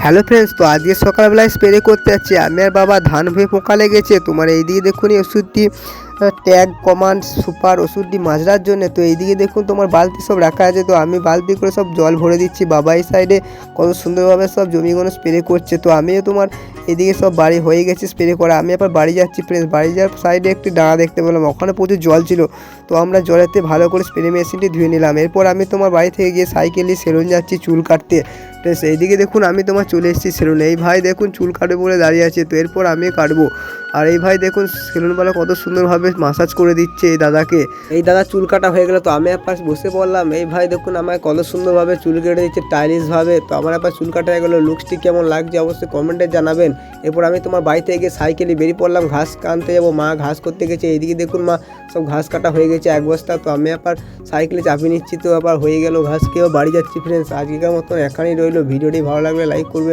Hello friends, তো আজকে সকালবেলায় স্প্রে করতে যাচ্ছি আমি আর বাবা। ধান ভুঁয়ে পোকা লেগেছে। তোমার এইদিকে দেখুন এই ওষুধটি ট্যাগ কমান্ড সুপার ওষুধটি মাজরার জন্য। তো এইদিকে দেখুন তোমার বালতি সব রাখা আছে। তো আমি বালতি করে সব জল ভরে দিচ্ছি। বাবা এই সাইডে কত সুন্দরভাবে সব জমিগুলো স্প্রে করছে। তো আমিও তোমার এদিকে সব বাড়ি হয়ে গেছে স্প্রে করা। আমি আবার বাড়ি যাচ্ছি ফ্রেন্ডস। বাড়ি যাওয়ার সাইডে একটি ডাঙা দেখতে পেলাম, ওখানে প্রচুর জল ছিল। তো আমরা জলেতে ভালো করে স্প্রে মেশিনটি ধুয়ে নিলাম। এরপর আমি তোমার বাড়ি থেকে গিয়ে সাইকেল নিয়ে সেলুন যাচ্ছি চুল কাটতে। তো এইদিকে দেখুন আমি তোমার চলে এসেছি সেলুনে। এই ভাই দেখুন চুল কাটবে বলে দাঁড়িয়ে আছে। তো এরপর আমি কাটবো। আর এই ভাই দেখুন সেলুনওয়ালা কত সুন্দরভাবে মাসাজ করে দিচ্ছে এই দাদাকে। এই দাদা চুল কাটা হয়ে গেল, তো আমি একবার বসে পড়লাম। এই ভাই দেখুন আমায় কত সুন্দরভাবে চুল কেটে দিচ্ছে স্টাইলিশভাবে। তো আমার একবার চুল কাটা হয়ে গেলো। লুকসটি কেমন লাগছে অবশ্যই কমেন্টে জানাবেন। এরপর আমি তোমার বাড়ি থেকে গিয়ে সাইকেলে বেরিয়ে পড়লাম ঘাস আনতে যাবো। মা ঘাস করতে গেছে। এইদিকে দেখুন মা সব ঘাস কাটা হয়ে গেছে এক বস্তা। তো আমি আবার সাইকেলে চাপিয়ে নিচ্ছি। তো আবার হয়ে গেল ঘাস, কেউ বাড়ি যাচ্ছি ফ্রেন্ডস। আজকের মতন এখানেই রইলো। ভিডিওটি ভালো লাগলে লাইক করবে।